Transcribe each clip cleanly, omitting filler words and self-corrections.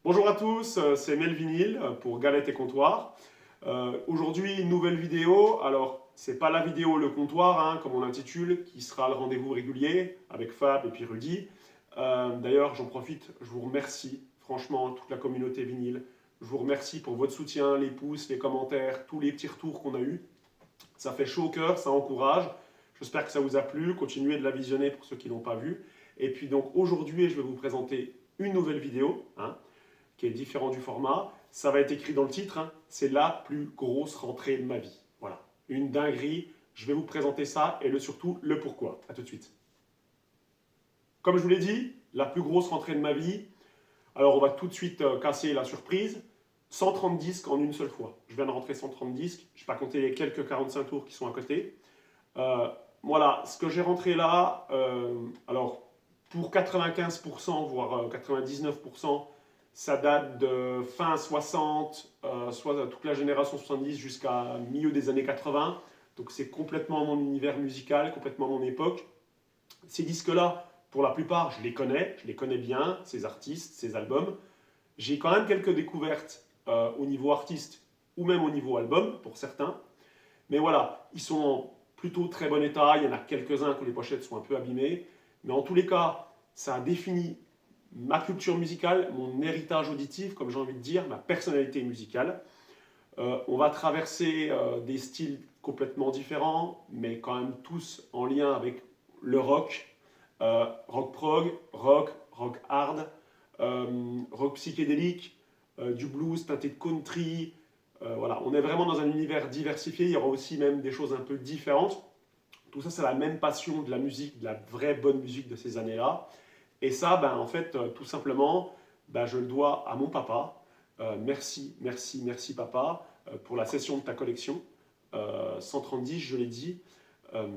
Bonjour à tous, c'est Melvinil pour Galette et Comptoir. Aujourd'hui, une nouvelle vidéo. Alors, c'est pas la vidéo Le Comptoir, hein, comme on l'intitule, qui sera le rendez-vous régulier avec Fab et puis Rudy. D'ailleurs, j'en profite, je vous remercie, franchement, toute la communauté vinyle. Je vous remercie pour votre soutien, les pouces, les commentaires, tous les petits retours qu'on a eus. Ça fait chaud au cœur, ça encourage. J'espère que ça vous a plu. Continuez de la visionner pour ceux qui ne l'ont pas vue. Et puis donc aujourd'hui, je vais vous présenter une nouvelle vidéo, hein, qui est différent du format. Ça va être écrit dans le titre, hein, c'est la plus grosse rentrée de ma vie. Voilà, une dinguerie. Je vais vous présenter ça et surtout le pourquoi. A tout de suite. Comme je vous l'ai dit, la plus grosse rentrée de ma vie. Alors on va tout de suite casser la surprise. 130 disques en une seule fois. Je viens de rentrer 130 disques. Je n'ai pas compté les quelques 45 tours qui sont à côté. Voilà, ce que j'ai rentré là, alors pour 95%, voire 99%, ça date de fin 60, soit toute la génération 70 jusqu'à milieu des années 80. Donc c'est complètement mon univers musical, complètement mon époque. Ces disques-là, pour la plupart, je les connais bien, ces artistes, ces albums. J'ai quand même quelques découvertes au niveau artiste ou même au niveau album, pour certains. Mais voilà, ils sont en plutôt très bon état. Il y en a quelques-uns que les pochettes sont un peu abîmées. Mais en tous les cas, ça a défini ma culture musicale, mon héritage auditif, comme j'ai envie de dire, ma personnalité musicale. On va traverser des styles complètement différents, mais quand même tous en lien avec le rock, rock prog, rock hard, rock psychédélique, du blues teinté de country. Voilà, on est vraiment dans un univers diversifié. Il y aura aussi même des choses un peu différentes. Tout ça, c'est la même passion de la musique, de la vraie bonne musique de ces années-là. Et ça, ben, en fait, tout simplement, ben, je le dois à mon papa. Merci, merci, merci papa pour la cession de ta collection. 130, je l'ai dit. Euh,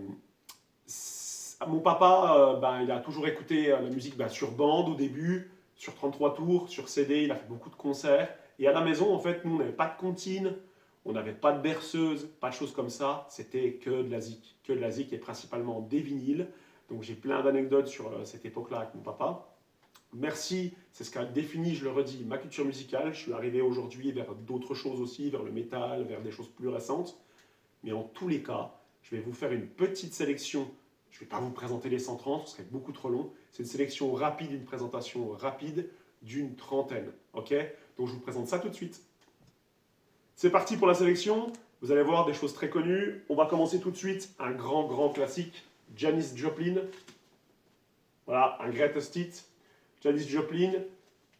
Mon papa, ben, il a toujours écouté la musique ben, sur bande au début, sur 33 tours, sur CD, il a fait beaucoup de concerts. Et à la maison, en fait, nous, on n'avait pas de comptine, on n'avait pas de berceuse, pas de choses comme ça. C'était que de la zik et principalement des vinyles. Donc j'ai plein d'anecdotes sur cette époque-là avec mon papa. Merci, c'est ce qui a défini, je le redis, ma culture musicale. Je suis arrivé aujourd'hui vers d'autres choses aussi, vers le métal, vers des choses plus récentes. Mais en tous les cas, je vais vous faire une petite sélection. Je ne vais pas vous présenter les 130, ce serait beaucoup trop long. C'est une sélection rapide, une présentation rapide d'une trentaine. Ok? Donc je vous présente ça tout de suite. C'est parti pour la sélection. Vous allez voir des choses très connues. On va commencer tout de suite. Un grand classique. Janis Joplin. Voilà, un greatest hit. Janis Joplin,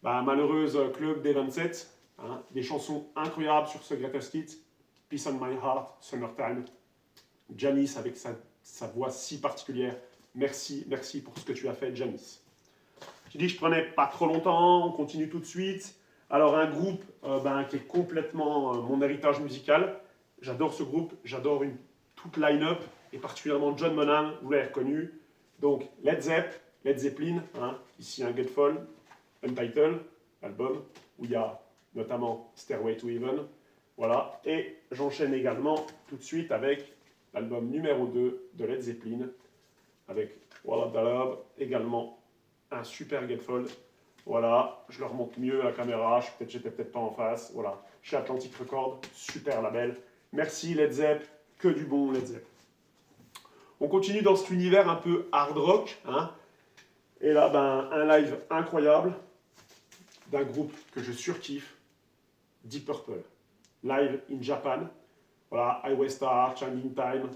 bah, malheureuse club des 27. Hein, des chansons incroyables sur ce greatest hit. Peace on My Heart, Summertime. Janis avec sa voix si particulière. Merci, merci pour ce que tu as fait, Janis. J'ai dit que je prenais pas trop longtemps, on continue tout de suite. Alors un groupe ben, qui est complètement mon héritage musical. J'adore ce groupe, j'adore toute line-up, et particulièrement John Bonham, vous l'avez reconnu. Donc Led Zeppelin, hein, ici un Getfall, Untitled, album, où il y a notamment Stairway to Heaven. Voilà, et j'enchaîne également tout de suite avec l'album numéro 2 de Led Zeppelin, avec Wall of the Love, également un super Getfold. Voilà, je le remonte mieux à la caméra, j'étais peut-être pas en face. Voilà, chez Atlantic Records, super label. Merci Led Zepp, que du bon Led Zepp. On continue dans cet univers un peu hard rock. Hein, et là, ben, un live incroyable d'un groupe que je surkiffe, Deep Purple. Live in Japan. Voilà, Highway Star, Changing Time.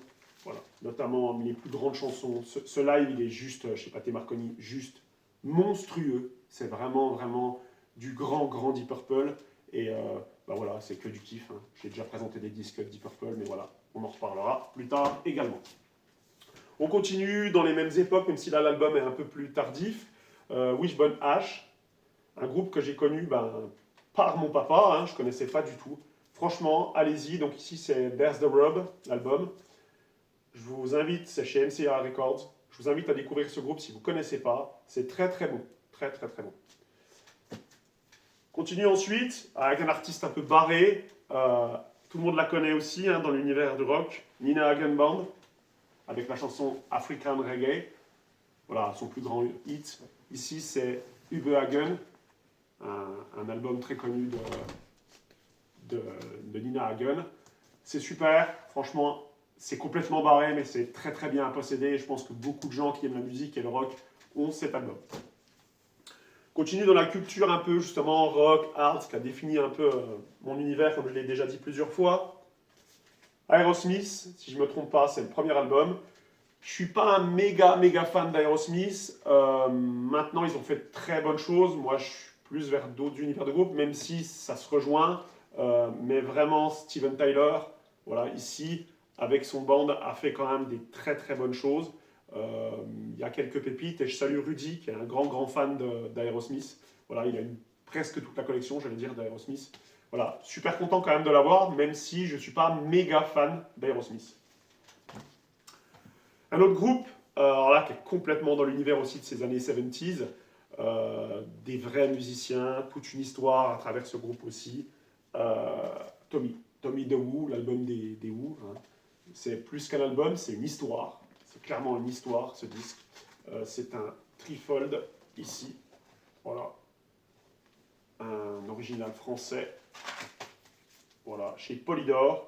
Voilà, notamment les plus grandes chansons. Ce live, il est juste, chez Pathé Marconi, juste monstrueux. C'est vraiment du grand Deep Purple. Et bah voilà, c'est que du kiff. Hein. J'ai déjà présenté des disques de Deep Purple, mais voilà, on en reparlera plus tard également. On continue dans les mêmes époques, même si là l'album est un peu plus tardif. Wishbone Ash, un groupe que j'ai connu ben, par mon papa, hein, je ne connaissais pas du tout. Franchement, allez-y. Donc ici, c'est There's the Rub, l'album. Je vous invite, c'est chez MCA Records. Je vous invite à découvrir ce groupe si vous ne connaissez pas. C'est très bon. Très bon. Continue ensuite avec un artiste un peu barré. Tout le monde la connaît aussi hein, dans l'univers du rock. Nina Hagen Band, avec la chanson African Reggae. Voilà, son plus grand hit. Ici, c'est Uwe Hagen, un un album très connu de Nina Hagen. C'est super, franchement, c'est complètement barré, mais c'est très très bien à posséder. Je pense que beaucoup de gens qui aiment la musique et le rock ont cet album. Continue dans la culture un peu justement rock, art, qui a défini un peu mon univers, comme je l'ai déjà dit plusieurs fois. Aerosmith, si je ne me trompe pas, c'est le premier album. Je ne suis pas un méga fan d'Aerosmith. Maintenant, ils ont fait de très bonnes choses. Moi, je suis plus vers d'autres univers de groupe, même si ça se rejoint. Mais vraiment, Steven Tyler, voilà, ici, avec son band, a fait quand même des très très bonnes choses. Il y a quelques pépites et je salue Rudy, qui est un grand fan d'Aerosmith. Voilà, il a presque toute la collection, j'allais dire, d'Aerosmith. Voilà, super content quand même de l'avoir, même si je ne suis pas méga fan d'Aerosmith. Un autre groupe, alors là, qui est complètement dans l'univers aussi de ces années 70s, des vrais musiciens, toute une histoire à travers ce groupe aussi. Tommy The Who, l'album des Who. Hein. C'est plus qu'un album, c'est une histoire. C'est clairement une histoire, ce disque. C'est un trifold ici. Voilà. Un original français. Voilà, chez Polydor.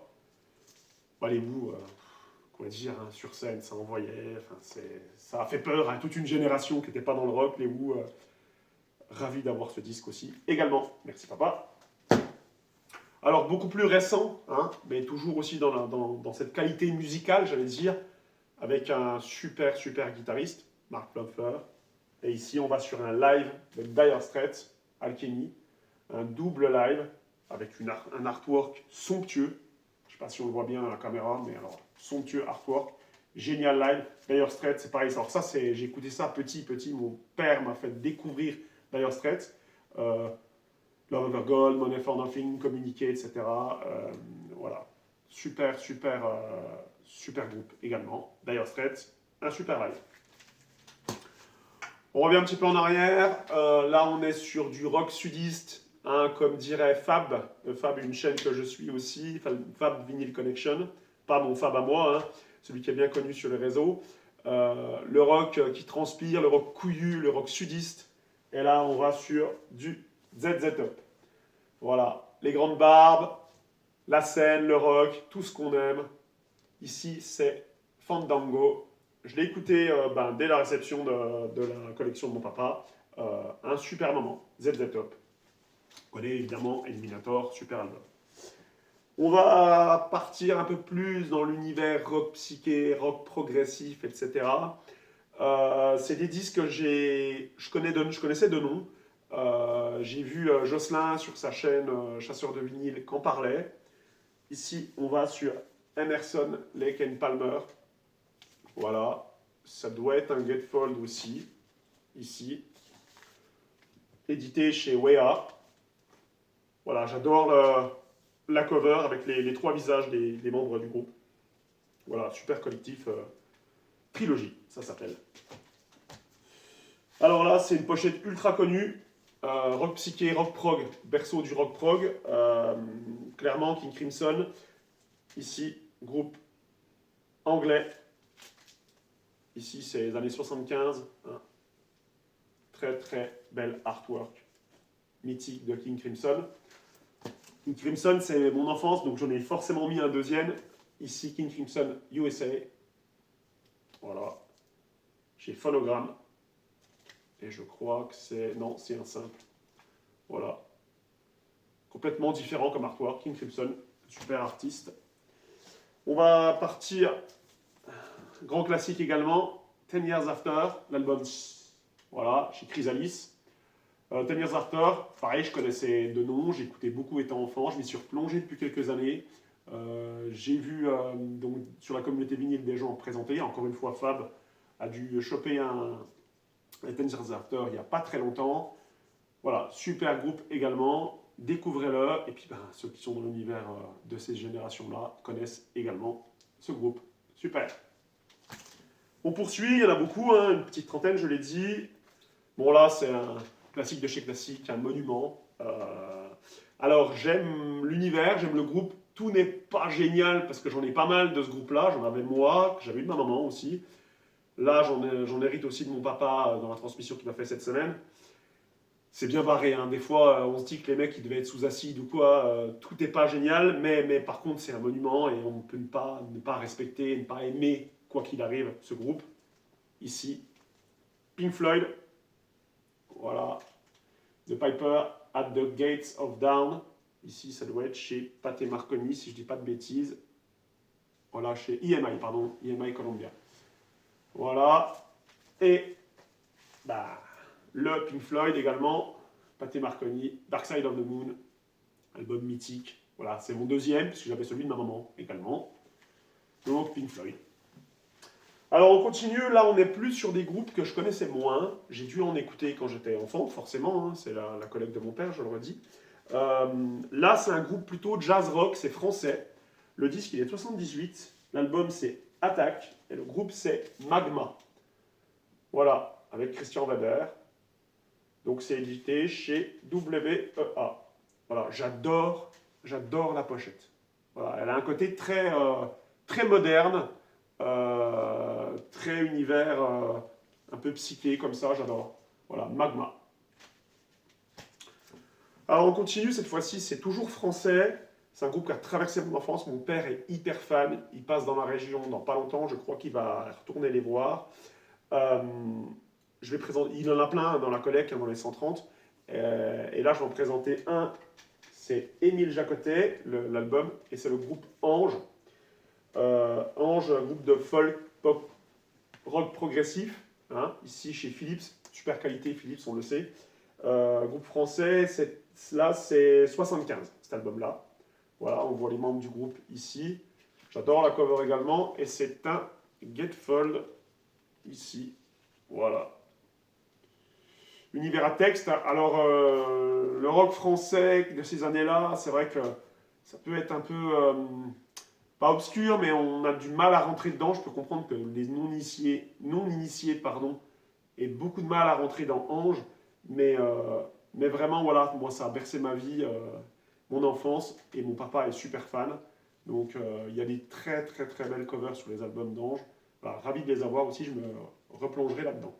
Bah, les Who, quoi dire, hein, sur scène, ça envoyait. Enfin, ça a fait peur à toute une génération qui n'était pas dans le rock. Les Who, ravis d'avoir ce disque aussi. Également, merci papa. Alors, beaucoup plus récent, hein, mais toujours aussi dans cette qualité musicale, j'allais dire, avec un super guitariste, Mark Knopfler. Et ici, on va sur un live de Dire Straits, Alchemy, un double live avec un artwork somptueux. Je ne sais pas si on le voit bien à la caméra, mais alors, somptueux artwork. Génial live. Dire Straits, c'est pareil. Alors ça, j'ai écouté ça petit. Mon père m'a fait découvrir Dire Straits. Love Over Gold, Money for Nothing, Communicate, etc. Voilà. Super groupe également. Dire Straits, un super live. On revient un petit peu en arrière. Là, on est sur du rock sudiste, hein, comme dirait Fab. Fab, une chaîne que je suis aussi, Fab Vinyl Connection. Pas mon Fab à moi, hein, celui qui est bien connu sur les réseaux. Le rock qui transpire, le rock couillu, le rock sudiste. Et là, on va sur du ZZ Top. Voilà, les grandes barbes, la scène, le rock, tout ce qu'on aime. Ici, c'est Fandango. Je l'ai écouté dès la réception de la collection de mon papa. Un super moment, ZZ Top. On connaît évidemment Eliminator, super album. On va partir un peu plus dans l'univers rock psyché, rock progressif, etc. C'est des disques que je connaissais de nom. J'ai vu Jocelyn sur sa chaîne Chasseur de vinyle qu'en parlait. Ici, on va sur Emerson, Lake and Palmer. Voilà, ça doit être un Gatefold aussi. Ici, édité chez Wea. Voilà, j'adore la cover avec les trois visages des membres du groupe. Voilà, super collectif. Trilogie, ça s'appelle. Alors là, c'est une pochette ultra connue. Rock psyché, rock prog, berceau du rock prog. Clairement, King Crimson. Ici, groupe anglais. Ici, c'est les années 75. Hein. Très bel artwork mythique de King Crimson. King Crimson, c'est mon enfance, donc j'en ai forcément mis un deuxième. Ici, King Crimson USA. Voilà. Chez Phonogram. Et je crois que c'est... Non, c'est un simple. Voilà. Complètement différent comme artwork. King Crimson, super artiste. On va partir... Grand classique également. 10 Years After, l'album... Voilà, chez Chrysalis. 10 Years After, pareil, je connaissais de nom, j'écoutais beaucoup étant enfant, je m'y suis replongé depuis quelques années. J'ai vu donc, sur la communauté vinyle des gens présenter. Encore une fois, Fab a dû choper un 10 Years After il n'y a pas très longtemps. Voilà, super groupe également. Découvrez-le. Et puis ceux qui sont dans l'univers de ces générations-là connaissent également ce groupe. Super. On poursuit, il y en a beaucoup, hein, une petite trentaine, je l'ai dit. Bon là, c'est un classique de chez classique, un monument. Alors j'aime l'univers, j'aime le groupe. Tout n'est pas génial parce que j'en ai pas mal de ce groupe-là. J'en avais moi, j'avais eu de ma maman aussi. Là, j'en hérite aussi de mon papa dans la transmission qu'il m'a fait cette semaine. c'est bien barré, hein. Des fois, on se dit que les mecs, ils devaient être sous acide ou quoi. Tout n'est pas génial, mais par contre, c'est un monument et on ne peut ne pas respecter, ne pas aimer, quoi qu'il arrive, ce groupe. Ici, Pink Floyd. Voilà. The Piper at the Gates of Dawn. Ici, ça doit être chez Pathé Marconi, si je ne dis pas de bêtises. Voilà, chez EMI, pardon, EMI Columbia. Voilà. Et bah, le Pink Floyd également, Pathé Marconi, Dark Side of the Moon, album mythique. Voilà, c'est mon deuxième, puisque j'avais celui de ma maman également. Donc, Pink Floyd. Alors, on continue. Là, on est plus sur des groupes que je connaissais moins. J'ai dû en écouter quand j'étais enfant, forcément. Hein, c'est la collègue de mon père, je le redis. Là, c'est un groupe plutôt jazz rock, c'est français. Le disque, il est de 78. L'album, c'est Attack. Et le groupe, c'est Magma. Voilà, avec Christian Weber. Donc, c'est édité chez WEA. Voilà, j'adore la pochette. Voilà, elle a un côté très, très moderne, très univers un peu psyché comme ça, j'adore. Voilà, Magma. Alors on continue, cette fois-ci c'est toujours français, c'est un groupe qui a traversé mon enfance, mon père est hyper fan, il passe dans ma région dans pas longtemps, je crois qu'il va retourner les voir. Euh, je vais présenter, il en a plein dans la collecte, dans les 130, et là je vais en présenter un, c'est Émile Jacotet, l'album, et c'est le groupe Ange. Ange, un groupe de folk, pop, rock progressif, hein, ici chez Philips, super qualité Philips, on le sait. Groupe français, là c'est 75, cet album-là. Voilà, on voit les membres du groupe ici. J'adore la cover également, et c'est un Gatefold ici. Voilà. Univers à texte. Alors, le rock français de ces années-là, c'est vrai que ça peut être un peu pas obscur, mais on a du mal à rentrer dedans. Je peux comprendre que les non-initiés, pardon, aient beaucoup de mal à rentrer dans Ange, mais vraiment, voilà, moi, ça a bercé ma vie, mon enfance, et mon papa est super fan. Donc, il y a des très, très, très belles covers sur les albums d'Ange. Voilà, ravi de les avoir aussi, je me replongerai là-dedans.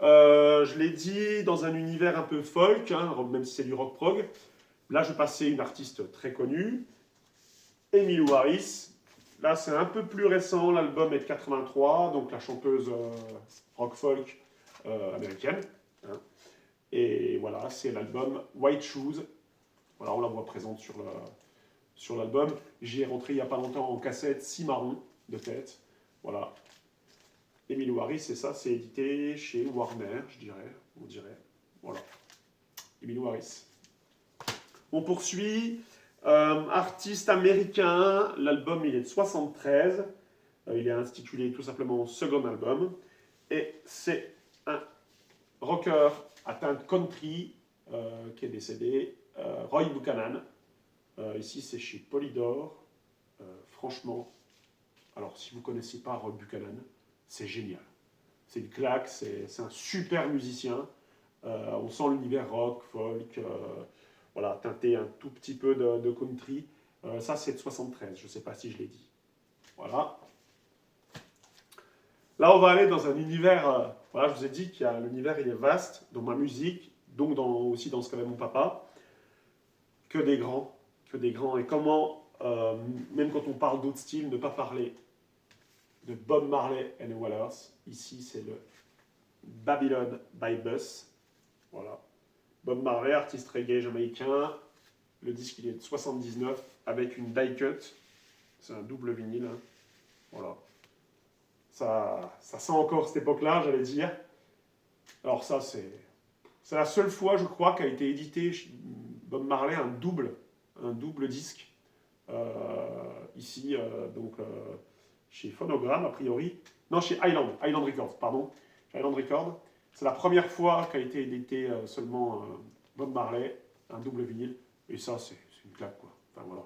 Je l'ai dit, dans un univers un peu folk, hein, même si c'est du rock prog. Là, je passais une artiste très connue, Emmylou Harris. Là, c'est un peu plus récent, l'album est de 83, donc la chanteuse rock folk américaine. Hein. Et voilà, c'est l'album White Shoes. Voilà, on la voit présente sur l'album. J'y ai rentré il n'y a pas longtemps en cassette, Cimarron de tête. Voilà. Emmylou Harris, c'est ça, c'est édité chez Warner, on dirait. Voilà. Emmylou Harris. On poursuit. Artiste américain, l'album il est de 73. Il est intitulé tout simplement Second Album. Et c'est un rocker atteint de country qui est décédé, Roy Buchanan. Ici c'est chez Polydor. Franchement, alors si vous ne connaissez pas Roy Buchanan, c'est génial. C'est une claque, c'est un super musicien. On sent l'univers rock, folk, voilà, teinté un tout petit peu de country. Ça, c'est de 73, je ne sais pas si je l'ai dit. Voilà. Là, on va aller dans un univers, voilà, je vous ai dit que l'univers, il est vaste, dans ma musique, donc aussi dans ce qu'avait mon papa. Que des grands. Et comment, même quand on parle d'autres styles, ne pas parler de Bob Marley and the Wailers. Ici, c'est le Babylon by Bus. Voilà. Bob Marley, artiste reggae jamaïcain. Le disque, il est de 79 avec une die cut. C'est un double vinyle. Hein. Voilà. Ça sent encore cette époque-là, j'allais dire. Alors ça, c'est la seule fois, je crois, qu'a été édité chez Bob Marley un double disque. Ici, chez Phonogram, a priori. Non, chez Island Records, pardon. Island Records. C'est la première fois qu'a été édité seulement Bob Marley, un double vinyle. Et ça, c'est une claque, quoi. Enfin, voilà.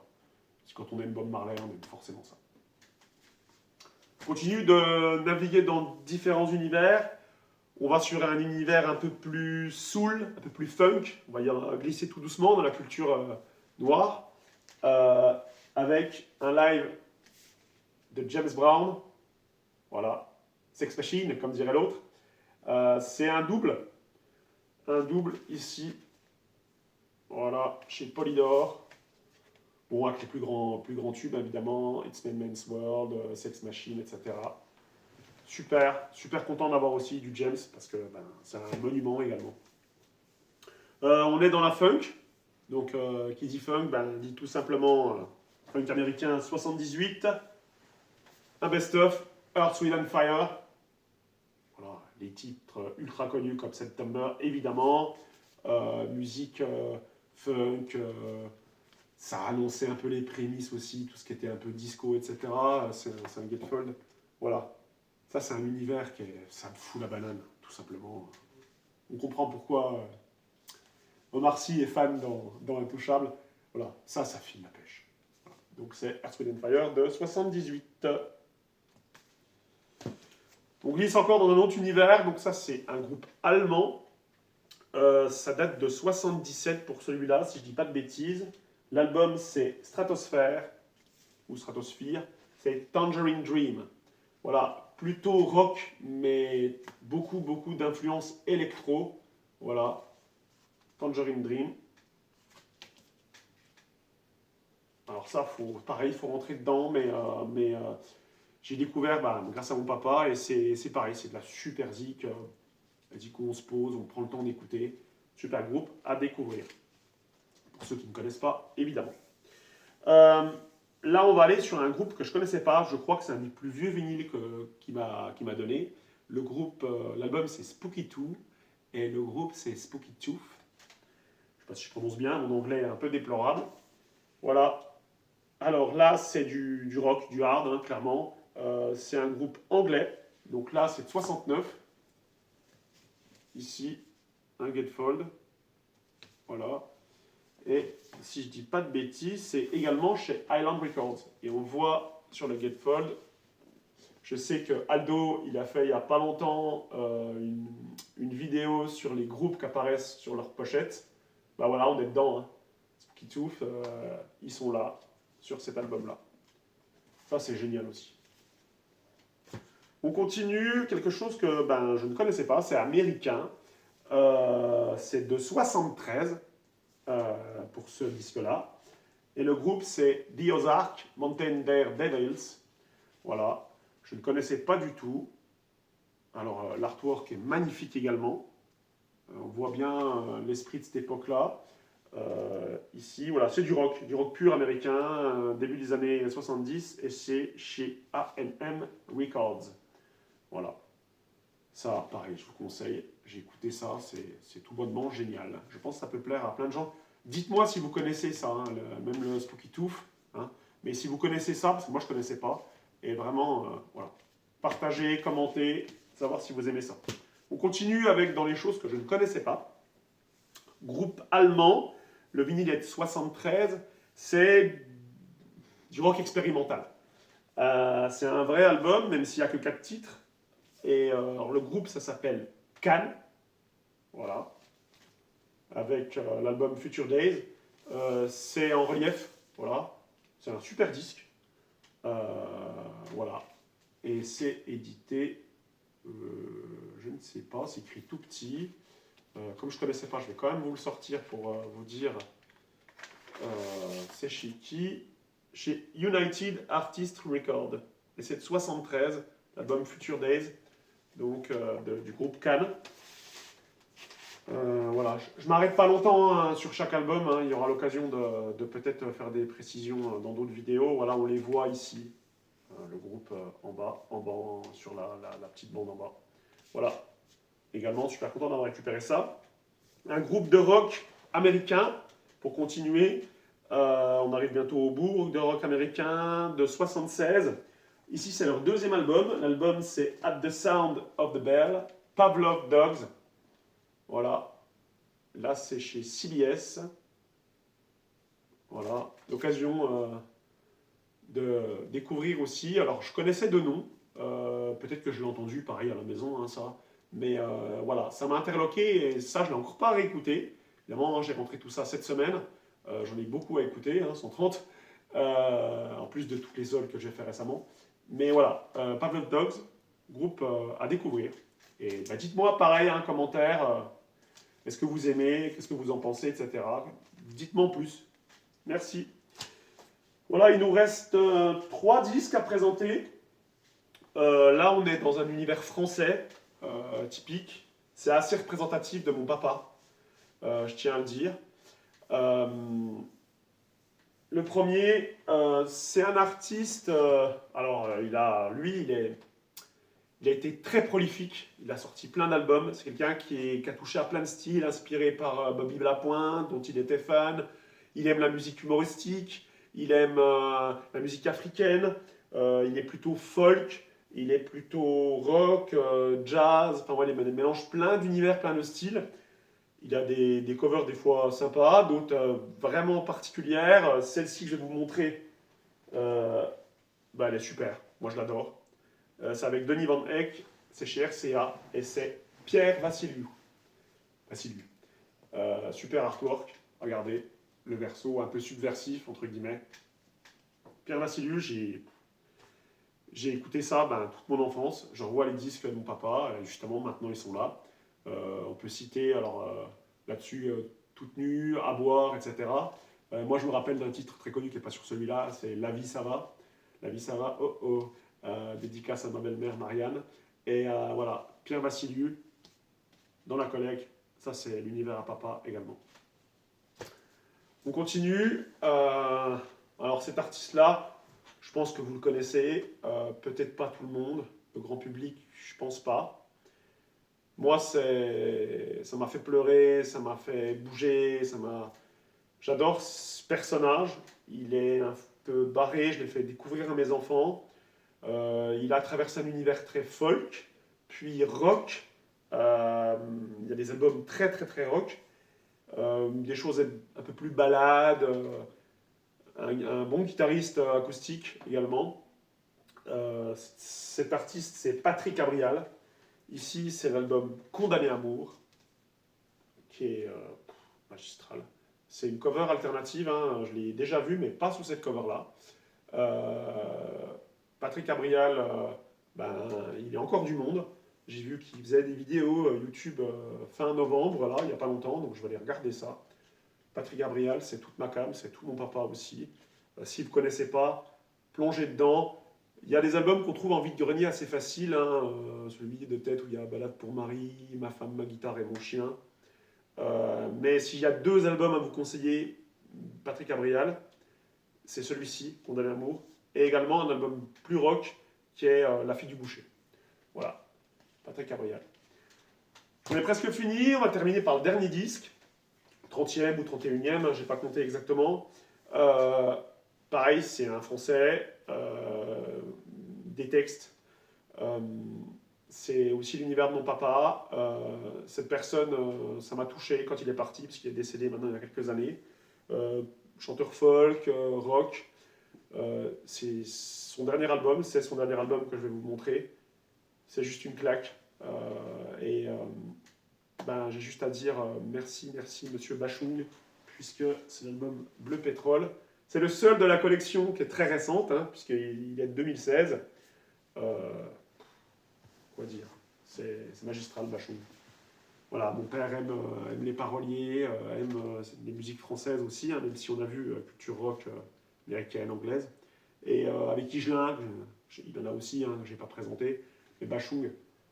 Quand on aime Bob Marley, on aime forcément ça. On continue de naviguer dans différents univers. On va sur un univers un peu plus soul, un peu plus funk. On va y glisser tout doucement dans la culture noire. Avec un live de James Brown. Voilà. Sex Machine, comme dirait l'autre. C'est un double. un double ici. Voilà, chez Polydor. Bon, avec les plus grands tubes, évidemment. It's Man's World, Sex Machine, etc. Super, super content d'avoir aussi du James, parce que ben, c'est un monument également. On est dans la funk. Donc, qui dit funk, ben, dit tout simplement funk américain 78. Un best-of, Earth, Wind and Fire. Voilà, les titres ultra connus comme September, évidemment. Musique funk, ça a annoncé un peu les prémices aussi, tout ce qui était un peu disco, etc. C'est un gatefold. Voilà. Ça, c'est un univers ça me fout la banane, tout simplement. On comprend pourquoi Omar Sy est fan dans Intouchable. Voilà, ça file la pêche. Voilà. Donc, c'est Earth, Wind and Fire de 78. On glisse encore dans un autre univers. Donc, ça, c'est un groupe allemand. Ça date de 77 pour celui-là, si je ne dis pas de bêtises. L'album, c'est Stratosphere, ou Stratosphere. C'est Tangerine Dream. Voilà, plutôt rock, mais beaucoup d'influence électro. Voilà, Tangerine Dream. Alors ça, pareil, il faut rentrer dedans, mais j'ai découvert grâce à mon papa, et c'est pareil, c'est de la super zik. Zik où on se pose, on prend le temps d'écouter. Super groupe à découvrir. Pour ceux qui ne connaissent pas, évidemment. Là, on va aller sur un groupe que je ne connaissais pas. Je crois que c'est un des plus vieux vinyles qu'il m'a donné. Le groupe, l'album, c'est Spooky Tooth. Et le groupe, c'est Spooky Tooth. Je ne sais pas si je prononce bien. Mon anglais est un peu déplorable. Voilà. Alors là, c'est du rock, du hard, hein, clairement. C'est un groupe anglais. Donc là, c'est de 69. Ici, un gatefold. Voilà. Et si je ne dis pas de bêtises, c'est également chez Island Records. Et on voit sur le gatefold, je sais que Aldo, il a fait il n'y a pas longtemps une vidéo sur les groupes qui apparaissent sur leur pochette. Bah voilà, on est dedans. Hein. Spooky Tooth, ils sont là, sur cet album-là. Ça, c'est génial aussi. On continue, quelque chose que je ne connaissais pas, c'est américain. C'est de 73. Pour ce disque-là. Et le groupe, c'est The Ozark Mountain Dare Devils. Voilà, je ne connaissais pas du tout. Alors, l'artwork est magnifique également. On voit bien l'esprit de cette époque-là. Ici, voilà, c'est du rock pur américain, début des années 70, et c'est chez A&M Records. Voilà. Ça, pareil, je vous conseille. J'ai écouté ça, c'est tout bonnement génial. Je pense que ça peut plaire à plein de gens. Dites-moi si vous connaissez ça, hein, même le Spooky Tooth. Hein, mais si vous connaissez ça, parce que moi je ne connaissais pas. Et vraiment, voilà. Partagez, commentez, savoir si vous aimez ça. On continue avec dans les choses que je ne connaissais pas. Groupe allemand, le vinyle est de 73. C'est du rock expérimental. C'est un vrai album, même s'il n'y a que 4 titres. Et alors, le groupe, ça s'appelle Can. Voilà. Avec l'album Future Days. C'est en relief. Voilà. C'est un super disque. Voilà. Et c'est édité, je ne sais pas, c'est écrit tout petit. Comme je ne connaissais pas, je vais quand même vous le sortir pour vous dire. C'est chez qui? Chez United Artists Record. Et c'est de 73, l'album Future Days. Donc du groupe Can. Voilà, je ne m'arrête pas longtemps hein, sur chaque album, hein. Il y aura l'occasion de peut-être faire des précisions dans d'autres vidéos. Voilà, on les voit ici, le groupe en bas, sur la petite bande en bas. Voilà, également super content d'avoir récupéré ça. Un groupe de rock américain, pour continuer, on arrive bientôt au bout, groupe de rock américain de 76. Ici, c'est leur deuxième album. L'album, c'est At the Sound of the Bell, Pavlov Dogs. Voilà. Là, c'est chez CBS. Voilà. L'occasion de découvrir aussi. Alors, je connaissais de nom. Peut-être que je l'ai entendu, pareil, à la maison, hein, ça. Mais voilà, ça m'a interloqué et ça, je ne l'ai encore pas réécouté. Évidemment, hein, j'ai rentré tout ça cette semaine. J'en ai beaucoup à écouter, hein, 130. En plus de toutes les oles que j'ai fait récemment. Mais voilà, Pavlov Dogs, groupe à découvrir. Et dites-moi pareil, un commentaire. Est-ce que vous aimez? Qu'est-ce que vous en pensez, etc. Dites-moi en plus. Merci. Voilà, il nous reste 3 disques à présenter. Là, on est dans un univers français typique. C'est assez représentatif de mon papa, je tiens à le dire. Euh, le premier, c'est un artiste. Il a été très prolifique. Il a sorti plein d'albums. C'est quelqu'un qui a touché à plein de styles, inspiré par Bobby Lapointe, dont il était fan. Il aime la musique humoristique. Il aime la musique africaine. Il est plutôt folk. Il est plutôt rock, jazz. Enfin, voilà, il mélange plein d'univers, plein de styles. Il a des covers des fois sympas, d'autres vraiment particulières. Celle-ci que je vais vous montrer, elle est super. Moi, je l'adore. C'est avec Denis Van Eyck, c'est chez RCA, et c'est Pierre Vassiliou. Super artwork, regardez, le verso un peu subversif, entre guillemets. Pierre Vassiliou, j'ai écouté ça toute mon enfance. Je revois les disques de mon papa, et justement, maintenant, ils sont là. On peut citer, là-dessus, Toute nue, À boire, etc. Moi, je me rappelle d'un titre très connu qui n'est pas sur celui-là, c'est La vie, ça va. La vie, ça va, oh oh. Dédicace à ma belle-mère Marianne. Et voilà, Pierre Vassiliou, dans la collègue, ça c'est l'univers à papa également. On continue. Alors cet artiste-là, je pense que vous le connaissez, peut-être pas tout le monde, le grand public, je pense pas. Moi, ça m'a fait pleurer, ça m'a fait bouger, J'adore ce personnage, il est un peu barré, je l'ai fait découvrir à mes enfants. Il a traversé un univers très folk, puis rock. Il y a des albums très très très rock. Des choses un peu plus ballades. Un bon guitariste acoustique également. Cet artiste, c'est Patrick Abrial. Ici, c'est l'album Condamné Amour, qui est magistral. C'est une cover alternative, hein, je l'ai déjà vu, mais pas sous cette cover-là. Patrick Abrial, il est encore du monde. J'ai vu qu'il faisait des vidéos YouTube fin novembre, là, il n'y a pas longtemps, donc je vais aller regarder ça. Patrick Abrial, c'est toute ma cam, c'est tout mon papa aussi. Si vous ne connaissez pas, plongez dedans. Il y a des albums qu'on trouve en vide-grenier assez faciles, hein, celui de tête où il y a Balade pour Marie, Ma femme, ma guitare et mon chien. Mais s'il y a 2 albums à vous conseiller, Patrick Abrial, c'est celui-ci, Condamné Amour, et également un album plus rock qui est La fille du boucher. Voilà, Patrick Abrial. On est presque fini, on va terminer par le dernier disque, 30e ou 31e, je n'ai pas compté exactement. Pareil, c'est un français, des textes. C'est aussi l'univers de mon papa. Cette personne, ça m'a touché quand il est parti, parce qu'il est décédé maintenant il y a quelques années. Chanteur folk, rock. C'est son dernier album que je vais vous montrer. C'est juste une claque. J'ai juste à dire merci Monsieur Bachung, puisque c'est l'album Bleu Pétrole. C'est le seul de la collection qui est très récente, hein, puisqu'il est de 2016. Quoi dire, c'est magistral, Bachung. Voilà, mon père aime les paroliers, aime les musiques françaises aussi, hein, même si on a vu culture rock américaine, anglaise. Et avec Higelin, il en a aussi, hein, que je n'ai pas présenté. Mais Bachung,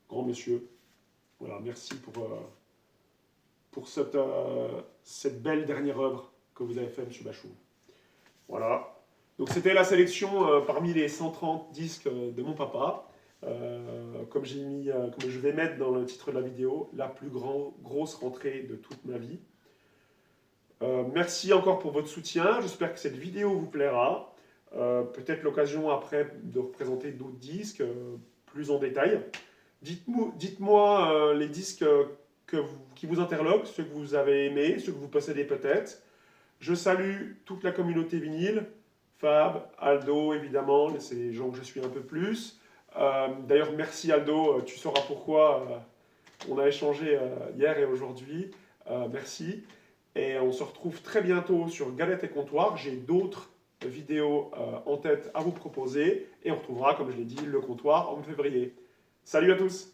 grand monsieur. Voilà, merci pour cette belle dernière œuvre que vous avez fait, monsieur Bachung. Voilà. Donc c'était la sélection parmi les 130 disques de mon papa. Comme je vais mettre dans le titre de la vidéo, la plus grosse rentrée de toute ma vie. Merci encore pour votre soutien. J'espère que cette vidéo vous plaira. Peut-être l'occasion après de représenter d'autres disques plus en détail. Dites-moi les disques qui vous interloquent, ceux que vous avez aimés, ceux que vous possédez peut-être. Je salue toute la communauté vinyle, Fab, Aldo évidemment, c'est les gens que je suis un peu plus. D'ailleurs, merci Aldo, tu sauras pourquoi on a échangé hier et aujourd'hui. Merci. Et on se retrouve très bientôt sur Galette et Comptoir. J'ai d'autres vidéos en tête à vous proposer. Et on retrouvera, comme je l'ai dit, le comptoir en février. Salut à tous!